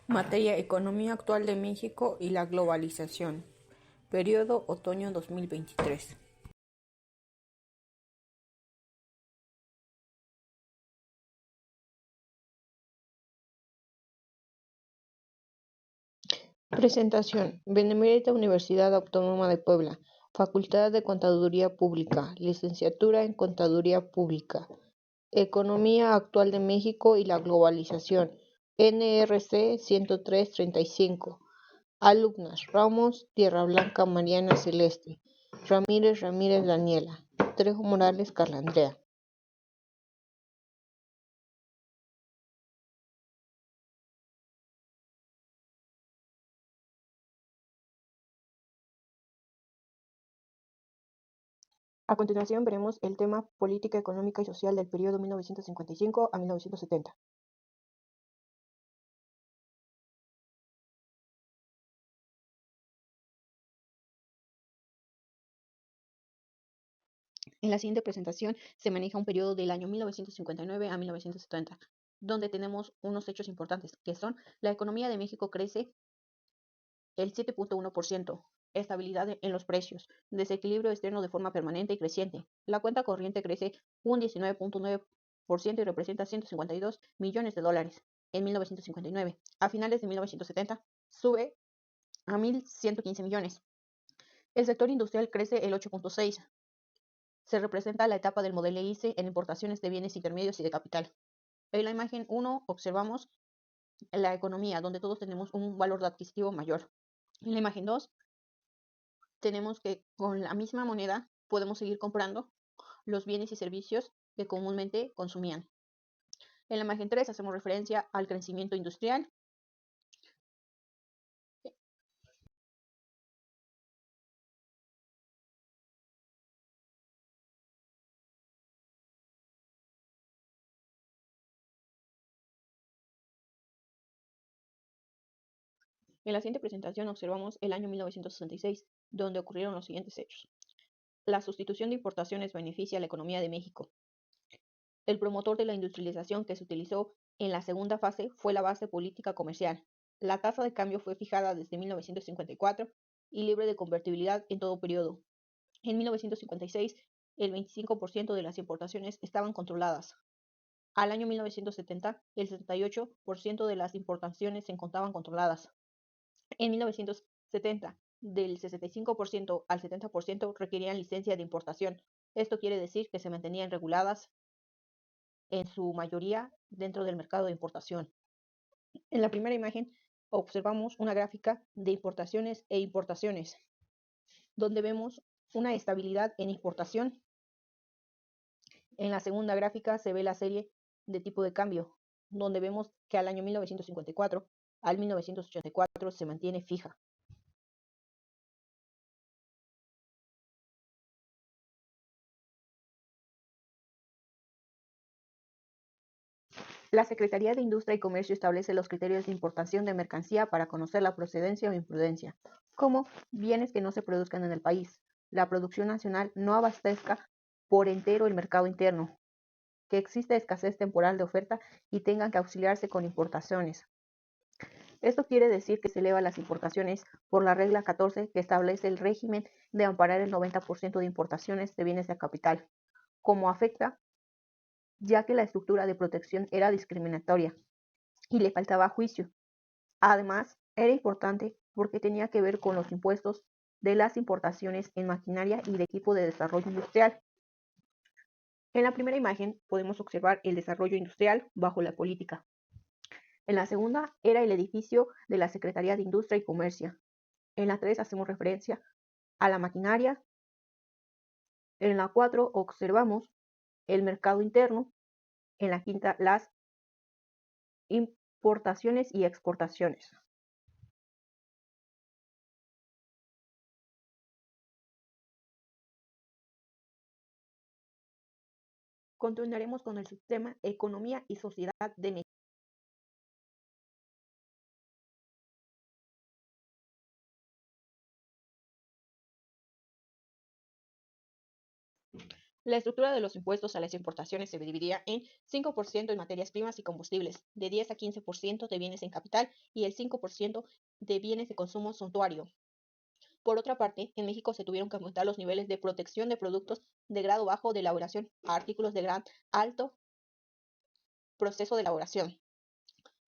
Materia: Economía actual de México y la globalización. Periodo otoño 2023. Presentación: Benemérita Universidad Autónoma de Puebla, Facultad de Contaduría Pública, Licenciatura en Contaduría Pública, Economía actual de México y la globalización, NRC 103-35. Alumnas: Ramos Tierra Blanca Mariana Celeste, Ramírez Ramírez Daniela, Trejo Morales Carla Andrea. A continuación veremos el tema política económica y social del periodo 1955 a 1970. En la siguiente presentación se maneja un periodo del año 1959 a 1970, donde tenemos unos hechos importantes, que son: la economía de México crece el 7.1%, estabilidad en los precios, desequilibrio externo de forma permanente y creciente. La cuenta corriente crece un 19.9% y representa 152 millones de dólares en 1959. A finales de 1970 sube a 1.115 millones. El sector industrial crece el 8.6%. Se representa la etapa del modelo ICE en importaciones de bienes intermedios y de capital. En la imagen 1 observamos la economía, donde todos tenemos un valor adquisitivo mayor. En la imagen 2 tenemos que con la misma moneda podemos seguir comprando los bienes y servicios que comúnmente consumían. En la imagen 3 hacemos referencia al crecimiento industrial. En la siguiente presentación observamos el año 1966, donde ocurrieron los siguientes hechos. La sustitución de importaciones beneficia a la economía de México. El promotor de la industrialización que se utilizó en la segunda fase fue la base política comercial. La tasa de cambio fue fijada desde 1954 y libre de convertibilidad en todo periodo. En 1956, el 25% de las importaciones estaban controladas. Al año 1970, el 78% de las importaciones se encontraban controladas. En 1970, del 65% al 70% requerían licencia de importación. Esto quiere decir que se mantenían reguladas en su mayoría dentro del mercado de importación. En la primera imagen observamos una gráfica de importaciones e importaciones, donde vemos una estabilidad en importación. En la segunda gráfica se ve la serie de tipo de cambio, donde vemos que al año 1954 al 1984 se mantiene fija. La Secretaría de Industria y Comercio establece los criterios de importación de mercancía para conocer la procedencia o imprudencia, como bienes que no se produzcan en el país, la producción nacional no abastezca por entero el mercado interno, que exista escasez temporal de oferta y tengan que auxiliarse con importaciones. Esto quiere decir que se eleva las importaciones por la regla 14, que establece el régimen de amparar el 90% de importaciones de bienes de capital, como afecta ya que la estructura de protección era discriminatoria y le faltaba juicio. Además, era importante porque tenía que ver con los impuestos de las importaciones en maquinaria y de equipo de desarrollo industrial. En la primera imagen podemos observar el desarrollo industrial bajo la política. En la segunda era el edificio de la Secretaría de Industria y Comercio. En la 3 hacemos referencia a la maquinaria. En la 4 observamos el mercado interno. En la quinta las importaciones y exportaciones. Continuaremos con el sistema Economía y Sociedad de México. La estructura de los impuestos a las importaciones se dividía en 5% en materias primas y combustibles, de 10 a 15% de bienes en capital y el 5% de bienes de consumo suntuario. Por otra parte, en México se tuvieron que aumentar los niveles de protección de productos de grado bajo de elaboración a artículos de gran alto proceso de elaboración.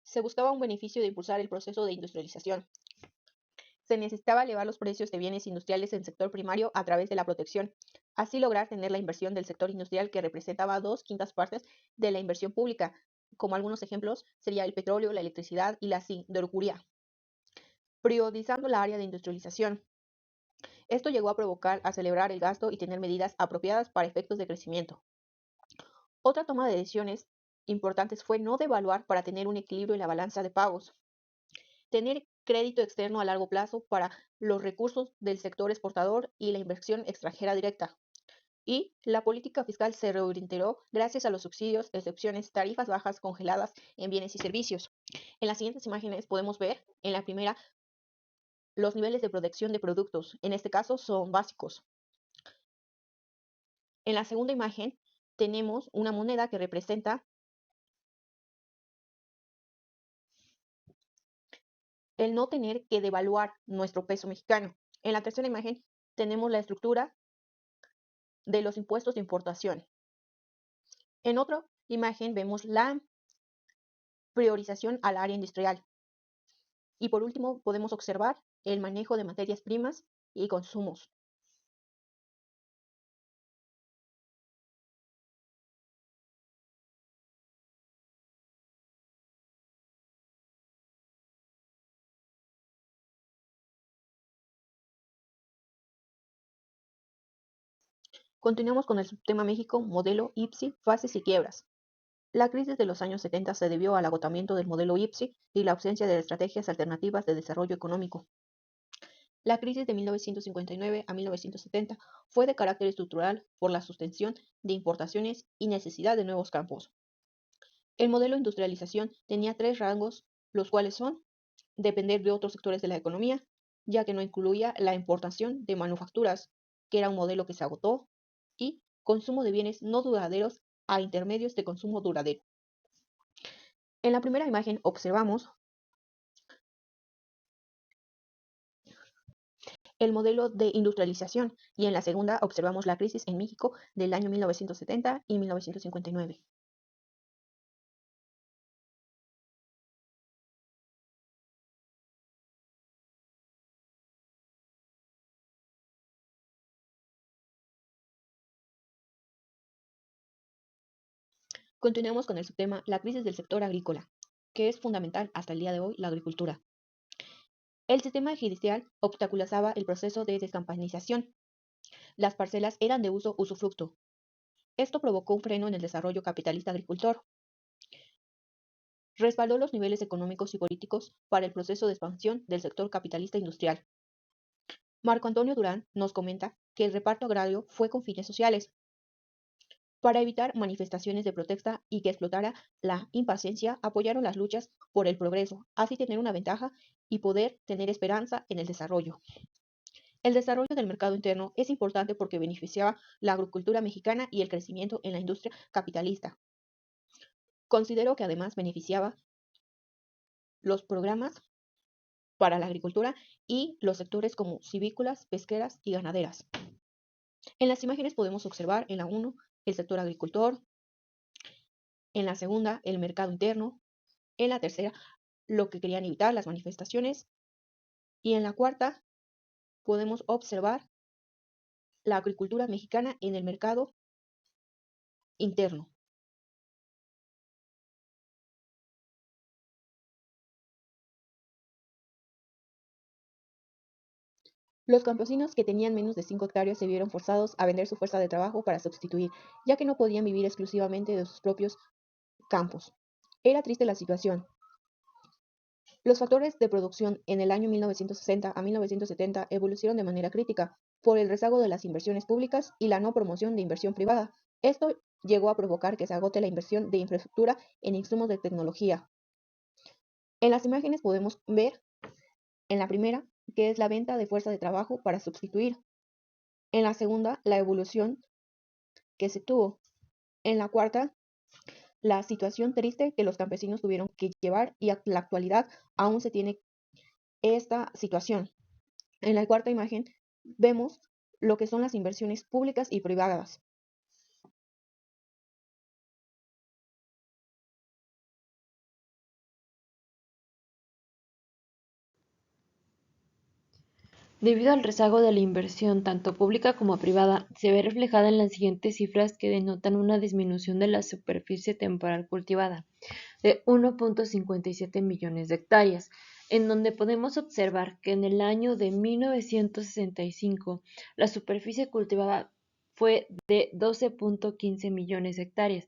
Se buscaba un beneficio de impulsar el proceso de industrialización. Se necesitaba elevar los precios de bienes industriales en el sector primario a través de la protección, así lograr tener la inversión del sector industrial que representaba 2/5 partes de la inversión pública, como algunos ejemplos sería el petróleo, la electricidad y la siderurgia. Priorizando la área de industrialización. Esto llegó a provocar acelerar el gasto y tener medidas apropiadas para efectos de crecimiento. Otra toma de decisiones importantes fue no devaluar para tener un equilibrio en la balanza de pagos, tener crédito externo a largo plazo para los recursos del sector exportador y la inversión extranjera directa. Y la política fiscal se reorientó gracias a los subsidios, excepciones, tarifas bajas congeladas en bienes y servicios. En las siguientes imágenes podemos ver, en la primera, los niveles de protección de productos. En este caso son básicos. En la segunda imagen tenemos una moneda que representa el no tener que devaluar nuestro peso mexicano. En la tercera imagen tenemos la estructura de los impuestos de importación. En otra imagen vemos la priorización al área industrial. Y por último podemos observar el manejo de materias primas y consumos. Continuamos con el subtema México, modelo IPSI, fases y quiebras. La crisis de los años 70 se debió al agotamiento del modelo IPSI y la ausencia de estrategias alternativas de desarrollo económico. La crisis de 1959 a 1970 fue de carácter estructural por la suspensión de importaciones y necesidad de nuevos campos. El modelo de industrialización tenía tres rangos, los cuales son depender de otros sectores de la economía, ya que no incluía la importación de manufacturas, que era un modelo que se agotó, y consumo de bienes no duraderos a intermedios de consumo duradero. En la primera imagen observamos el modelo de industrialización y en la segunda observamos la crisis en México del año 1970 y 1959. Continuamos con el subtema la crisis del sector agrícola, que es fundamental hasta el día de hoy la agricultura. El sistema judicial obstaculizaba el proceso de descampanización. Las parcelas eran de uso usufructo. Esto provocó un freno en el desarrollo capitalista agricultor. Respaldó los niveles económicos y políticos para el proceso de expansión del sector capitalista industrial. Marco Antonio Durán nos comenta que el reparto agrario fue con fines sociales, para evitar manifestaciones de protesta y que explotara la impaciencia, apoyaron las luchas por el progreso, así tener una ventaja y poder tener esperanza en el desarrollo. El desarrollo del mercado interno es importante porque beneficiaba la agricultura mexicana y el crecimiento en la industria capitalista. Considero que además beneficiaba los programas para la agricultura y los sectores como civícolas, pesqueras y ganaderas. En las imágenes podemos observar en la 1 el sector agricultor, en la segunda el mercado interno, en la tercera lo que querían evitar, las manifestaciones, y en la cuarta podemos observar la agricultura mexicana en el mercado interno. Los campesinos que tenían menos de 5 hectáreas se vieron forzados a vender su fuerza de trabajo para sustituir, ya que no podían vivir exclusivamente de sus propios campos. Era triste la situación. Los factores de producción en el año 1960 a 1970 evolucionaron de manera crítica por el rezago de las inversiones públicas y la no promoción de inversión privada. Esto llegó a provocar que se agote la inversión de infraestructura en insumos de tecnología. En las imágenes podemos ver, en la primera, que es la venta de fuerza de trabajo para sustituir. En la segunda, la evolución que se tuvo. En la cuarta, la situación triste que los campesinos tuvieron que llevar y a la actualidad aún se tiene esta situación. En la cuarta imagen vemos lo que son las inversiones públicas y privadas. Debido al rezago de la inversión, tanto pública como privada, se ve reflejada en las siguientes cifras que denotan una disminución de la superficie temporal cultivada de 1.57 millones de hectáreas, en donde podemos observar que en el año de 1965 la superficie cultivada fue de 12.15 millones de hectáreas.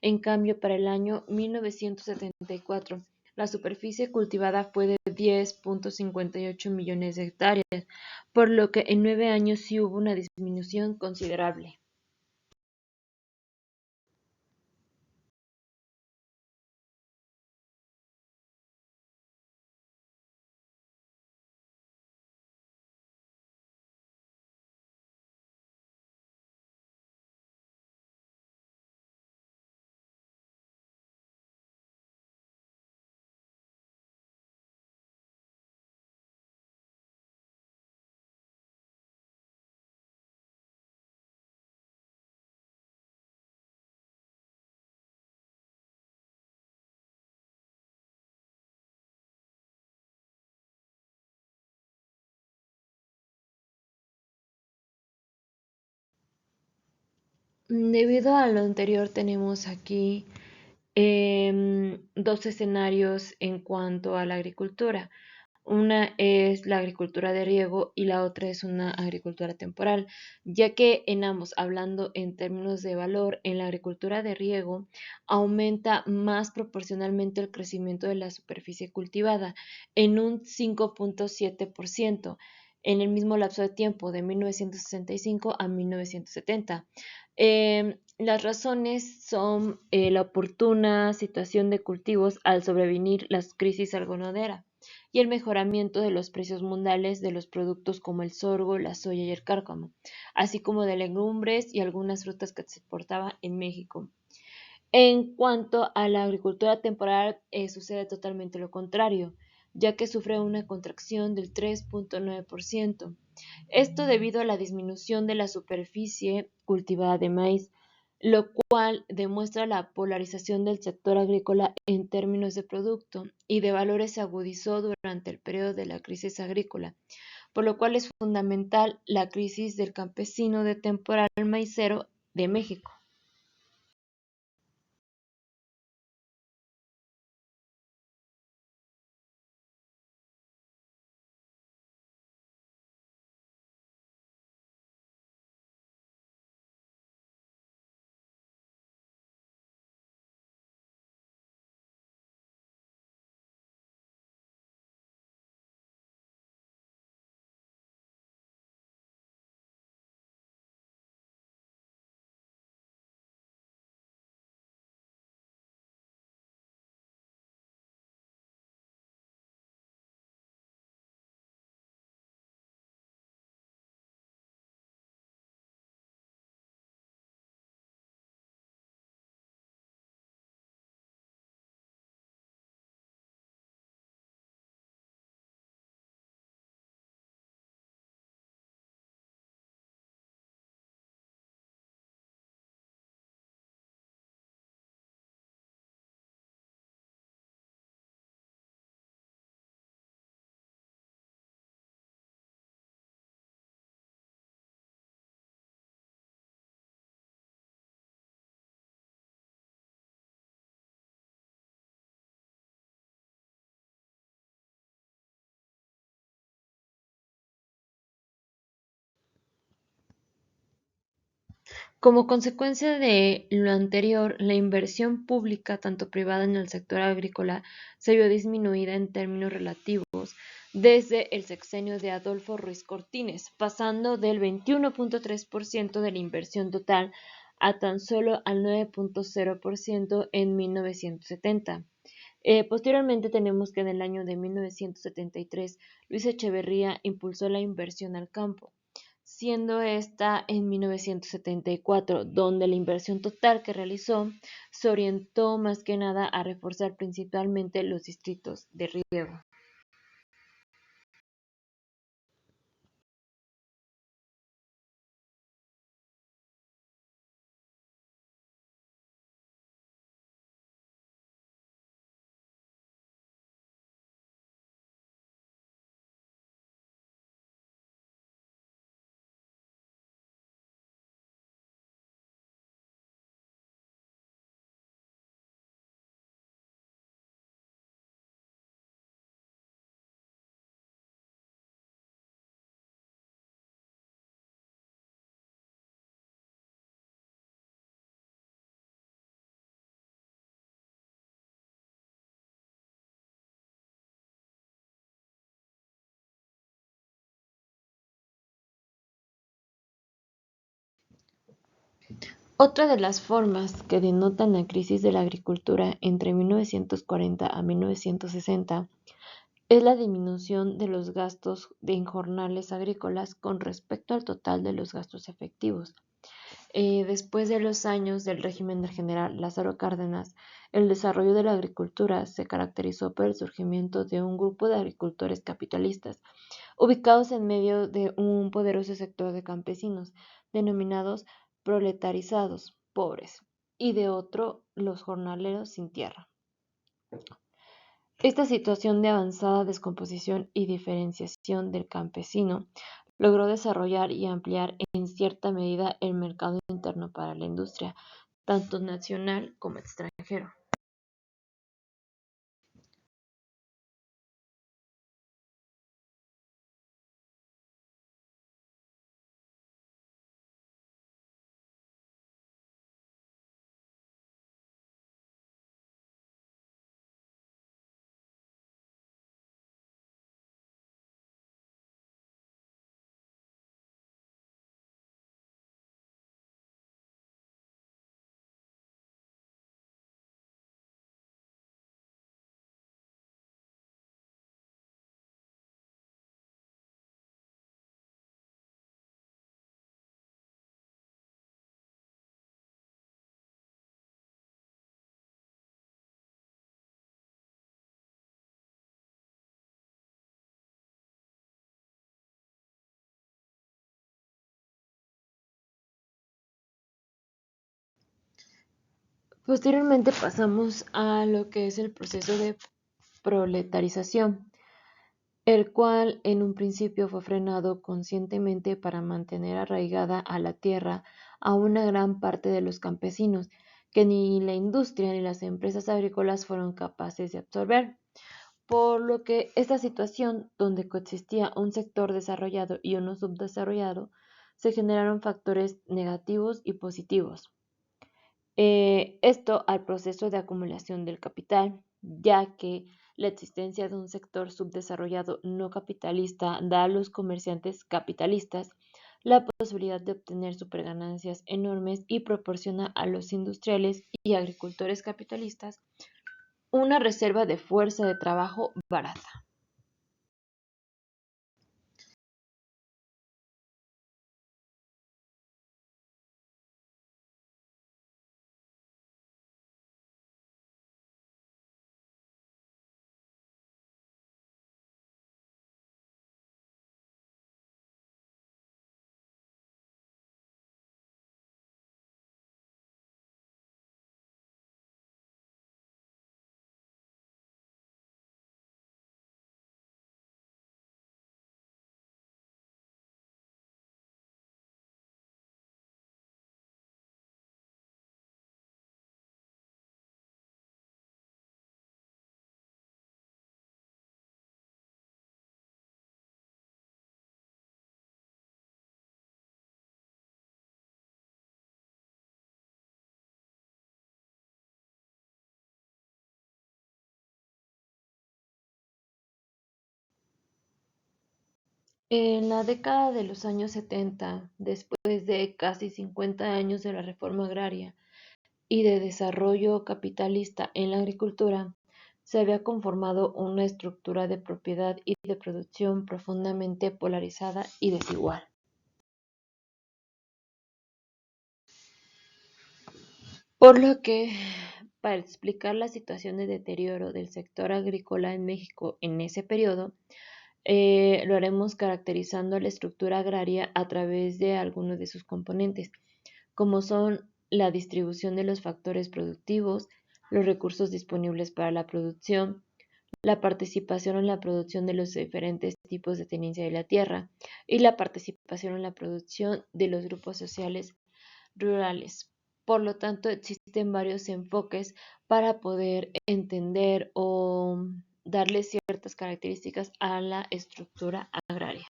En cambio, para el año 1974, la superficie cultivada fue de 10.58 millones de hectáreas, por lo que en 9 años sí hubo una disminución considerable. Debido a lo anterior, tenemos aquí dos escenarios en cuanto a la agricultura. Una es la agricultura de riego y la otra es una agricultura temporal, ya que en ambos, hablando en términos de valor, en la agricultura de riego aumenta más proporcionalmente el crecimiento de la superficie cultivada en un 5.7% en el mismo lapso de tiempo de 1965 a 1970. Las razones son la oportuna situación de cultivos al sobrevenir las crisis algodonera y el mejoramiento de los precios mundiales de los productos como el sorgo, la soya y el cárcamo, así como de legumbres y algunas frutas que se exportaban en México. En cuanto a la agricultura temporal, sucede totalmente lo contrario, ya que sufre una contracción del 3.9%. Esto debido a la disminución de la superficie cultivada de maíz, lo cual demuestra la polarización del sector agrícola en términos de producto y de valores se agudizó durante el periodo de la crisis agrícola, por lo cual es fundamental la crisis del campesino de temporal maicero de México. Como consecuencia de lo anterior, la inversión pública, tanto privada en el sector agrícola, se vio disminuida en términos relativos desde el sexenio de Adolfo Ruiz Cortines, pasando del 21.3% de la inversión total a tan solo al 9.0% en 1970. Posteriormente tenemos que en el año de 1973 Luis Echeverría impulsó la inversión al campo, siendo esta en 1974, donde la inversión total que realizó se orientó más que nada a reforzar principalmente los distritos de riego. Otra de las formas que denotan la crisis de la agricultura entre 1940 a 1960 es la disminución de los gastos en jornales agrícolas con respecto al total de los gastos efectivos. Después de los años del régimen del general Lázaro Cárdenas, el desarrollo de la agricultura se caracterizó por el surgimiento de un grupo de agricultores capitalistas, ubicados en medio de un poderoso sector de campesinos, denominados proletarizados, pobres, y de otro, los jornaleros sin tierra. Esta situación de avanzada descomposición y diferenciación del campesino logró desarrollar y ampliar en cierta medida el mercado interno para la industria, tanto nacional como extranjero. Posteriormente pasamos a lo que es el proceso de proletarización, el cual en un principio fue frenado conscientemente para mantener arraigada a la tierra a una gran parte de los campesinos, que ni la industria ni las empresas agrícolas fueron capaces de absorber, por lo que esta situación, donde coexistía un sector desarrollado y uno subdesarrollado, se generaron factores negativos y positivos. Esto al proceso de acumulación del capital, ya que la existencia de un sector subdesarrollado no capitalista da a los comerciantes capitalistas la posibilidad de obtener superganancias enormes y proporciona a los industriales y agricultores capitalistas una reserva de fuerza de trabajo barata. En la década de los años 70, después de casi 50 años de la reforma agraria y de desarrollo capitalista en la agricultura, se había conformado una estructura de propiedad y de producción profundamente polarizada y desigual. Por lo que, para explicar la situación de deterioro del sector agrícola en México en ese periodo, lo haremos caracterizando la estructura agraria a través de algunos de sus componentes, como son la distribución de los factores productivos, los recursos disponibles para la producción, la participación en la producción de los diferentes tipos de tenencia de la tierra y la participación en la producción de los grupos sociales rurales. Por lo tanto, existen varios enfoques para poder entender o darle ciertas características a la estructura agraria.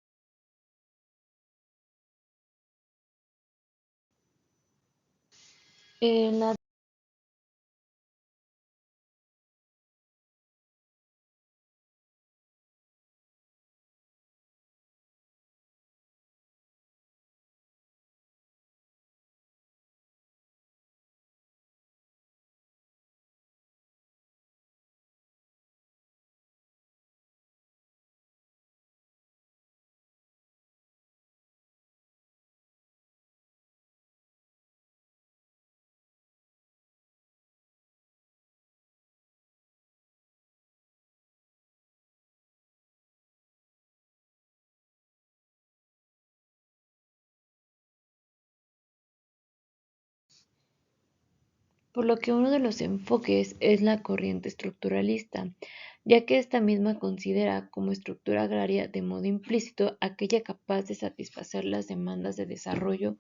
En la Por lo que uno de los enfoques es la corriente estructuralista, ya que esta misma considera como estructura agraria de modo implícito aquella capaz de satisfacer las demandas de desarrollo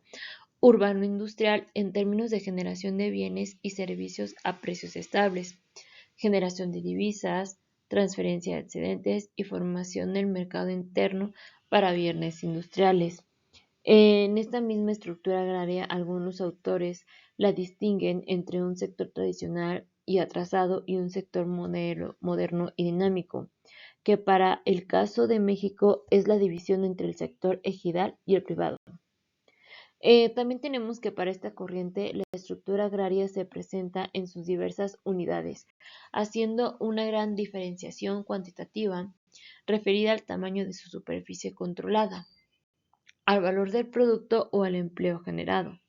urbano-industrial en términos de generación de bienes y servicios a precios estables, generación de divisas, transferencia de excedentes y formación del mercado interno para bienes industriales. En esta misma estructura agraria, algunos autores la distinguen entre un sector tradicional y atrasado y un sector moderno y dinámico, que para el caso de México es la división entre el sector ejidal y el privado. También tenemos que para esta corriente la estructura agraria se presenta en sus diversas unidades, haciendo una gran diferenciación cuantitativa referida al tamaño de su superficie controlada, al valor del producto o al empleo generado.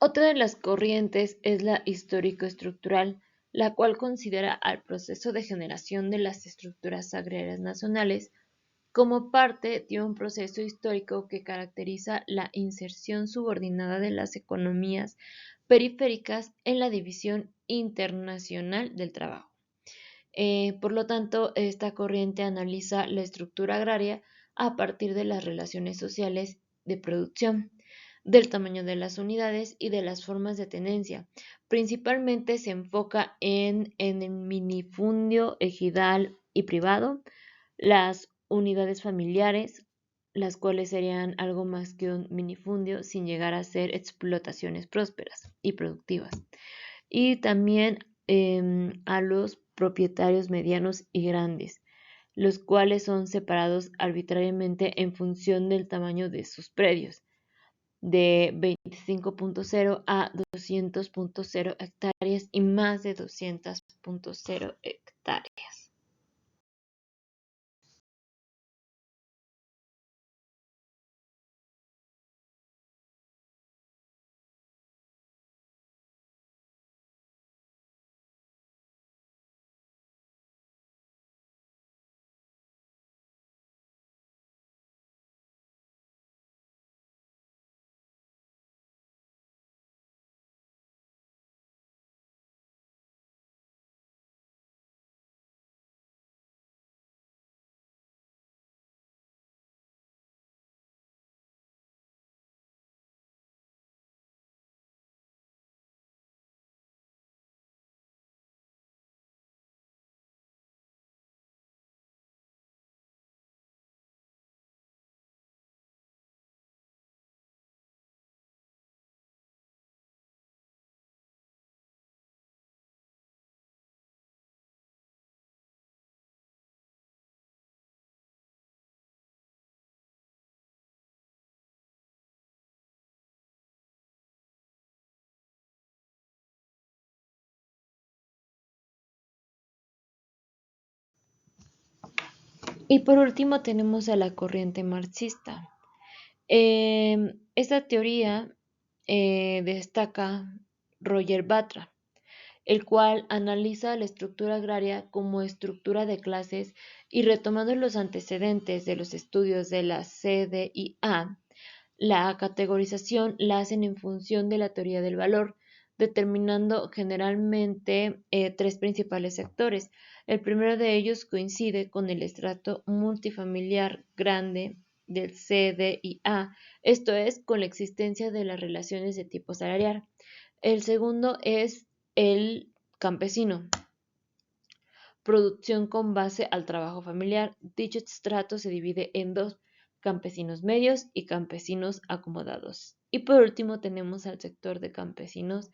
Otra de las corrientes es la histórico-estructural, la cual considera al proceso de generación de las estructuras agrarias nacionales como parte de un proceso histórico que caracteriza la inserción subordinada de las economías periféricas en la división internacional del trabajo. Por lo tanto, esta corriente analiza la estructura agraria a partir de las relaciones sociales de producción, del tamaño de las unidades y de las formas de tenencia. Principalmente se enfoca en el minifundio ejidal y privado, las unidades familiares, las cuales serían algo más que un minifundio sin llegar a ser explotaciones prósperas y productivas. Y también a los propietarios medianos y grandes, los cuales son separados arbitrariamente en función del tamaño de sus predios, de 25.0 a 200.0 hectáreas y más de 200.0 hectáreas. Y por último tenemos a la corriente marxista. Esta teoría destaca Roger Batra, el cual analiza la estructura agraria como estructura de clases y retomando los antecedentes de los estudios de la CDIA, la categorización la hacen en función de la teoría del valor, determinando generalmente tres principales sectores. El primero de ellos coincide con el estrato multifamiliar grande del CDIA, esto es, con la existencia de las relaciones de tipo salarial. El segundo es el campesino, producción con base al trabajo familiar. Dicho estrato se divide en dos, campesinos medios y campesinos acomodados. Y por último tenemos al sector de campesinos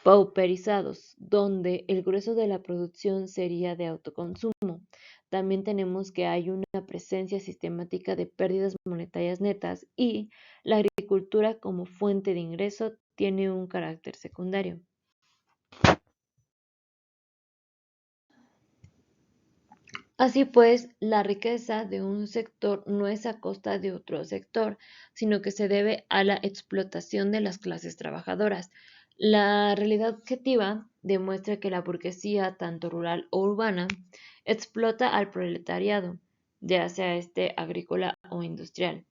pauperizados, donde el grueso de la producción sería de autoconsumo. También tenemos que hay una presencia sistemática de pérdidas monetarias netas y la agricultura como fuente de ingreso tiene un carácter secundario. Así pues, la riqueza de un sector no es a costa de otro sector, sino que se debe a la explotación de las clases trabajadoras. La realidad objetiva demuestra que la burguesía, tanto rural o urbana, explota al proletariado, ya sea este agrícola o industrial.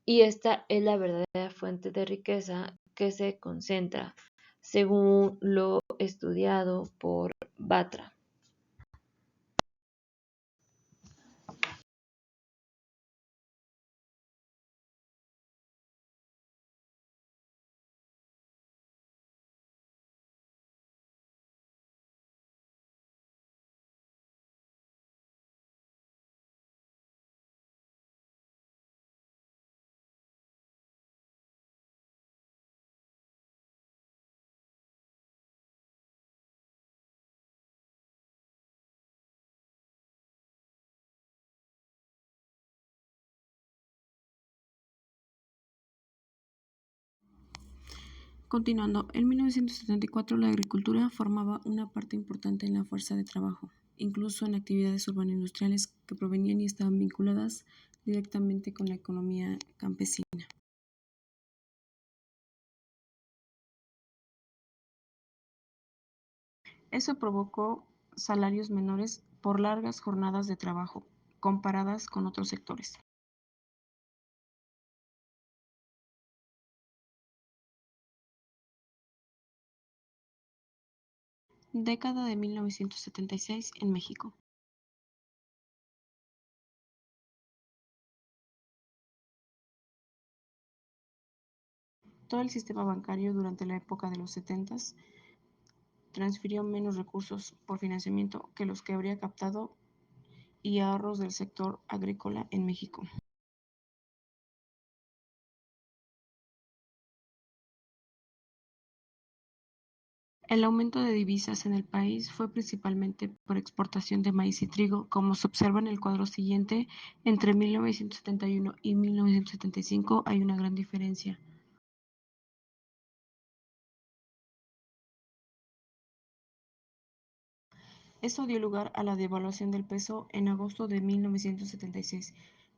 Y esta es la verdadera fuente de riqueza que se concentra, según lo estudiado por Batra. Continuando, en 1974 la agricultura formaba una parte importante en la fuerza de trabajo, incluso en actividades urbano-industriales que provenían y estaban vinculadas directamente con la economía campesina. Eso provocó salarios menores por largas jornadas de trabajo, comparadas con otros sectores. Década de 1976 en México. Todo el sistema bancario durante la época de los 70s transfirió menos recursos por financiamiento que los que habría captado y ahorros del sector agrícola en México. El aumento de divisas en el país fue principalmente por exportación de maíz y trigo, como se observa en el cuadro siguiente. Entre 1971 y 1975 hay una gran diferencia. Esto dio lugar a la devaluación del peso en agosto de 1976.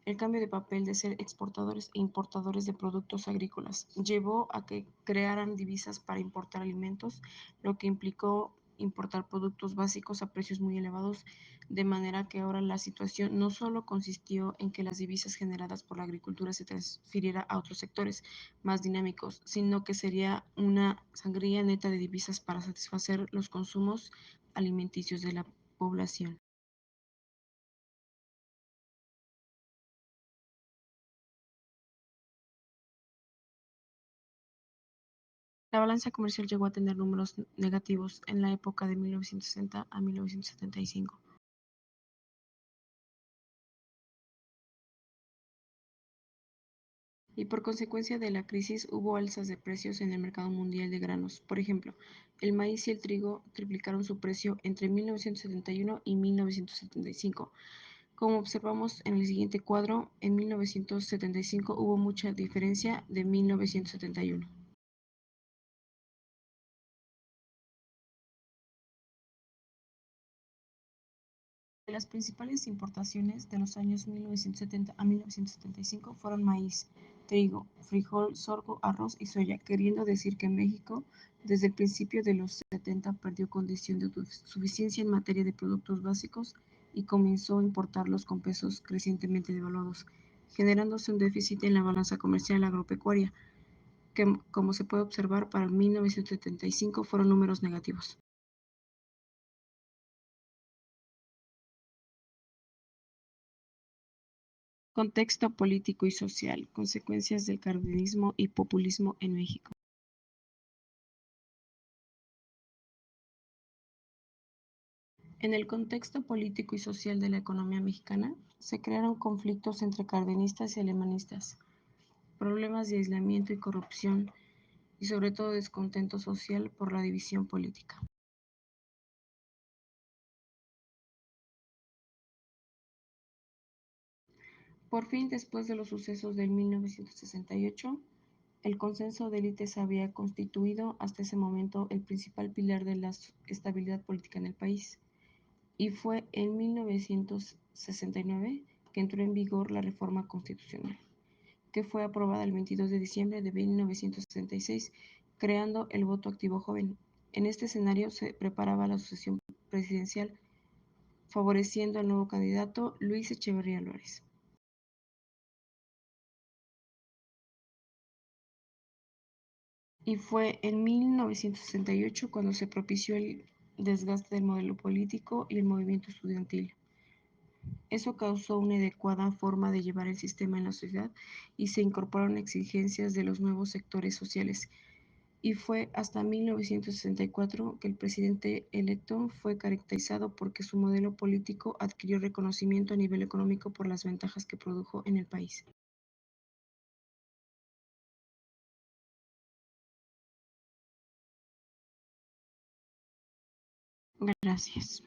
El cambio de papel de ser exportadores e importadores de productos agrícolas llevó a que crearan divisas para importar alimentos, lo que implicó importar productos básicos a precios muy elevados, de manera que ahora la situación no solo consistió en que las divisas generadas por la agricultura se transfiriera a otros sectores más dinámicos, sino que sería una sangría neta de divisas para satisfacer los consumos alimenticios de la población. La balanza comercial llegó a tener números negativos en la época de 1960 a 1975. Y por consecuencia de la crisis hubo alzas de precios en el mercado mundial de granos. Por ejemplo, el maíz y el trigo triplicaron su precio entre 1971 y 1975. Como observamos en el siguiente cuadro, en 1975 hubo mucha diferencia de 1971. Las principales importaciones de los años 1970 a 1975 fueron maíz, trigo, frijol, sorgo, arroz y soya, queriendo decir que México desde el principio de los 70 perdió condición de autosuficiencia en materia de productos básicos y comenzó a importarlos con pesos crecientemente devaluados, generándose un déficit en la balanza comercial agropecuaria, que como se puede observar para 1975 fueron números negativos. Contexto político y social, consecuencias del cardenismo y populismo en México. En el contexto político y social de la economía mexicana, se crearon conflictos entre cardenistas y alemanistas, problemas de aislamiento y corrupción, y sobre todo descontento social por la división política. Por fin, después de los sucesos del 1968, el consenso de élites había constituido hasta ese momento el principal pilar de la estabilidad política en el país, y fue en 1969 que entró en vigor la reforma constitucional, que fue aprobada el 22 de diciembre de 1966, creando el voto activo joven. En este escenario se preparaba la sucesión presidencial, favoreciendo al nuevo candidato Luis Echeverría Álvarez. Y fue en 1968 cuando se propició el desgaste del modelo político y el movimiento estudiantil. Eso causó una adecuada forma de llevar el sistema en la sociedad y se incorporaron exigencias de los nuevos sectores sociales. Y fue hasta 1964 que el presidente electo fue caracterizado porque su modelo político adquirió reconocimiento a nivel económico por las ventajas que produjo en el país. Gracias.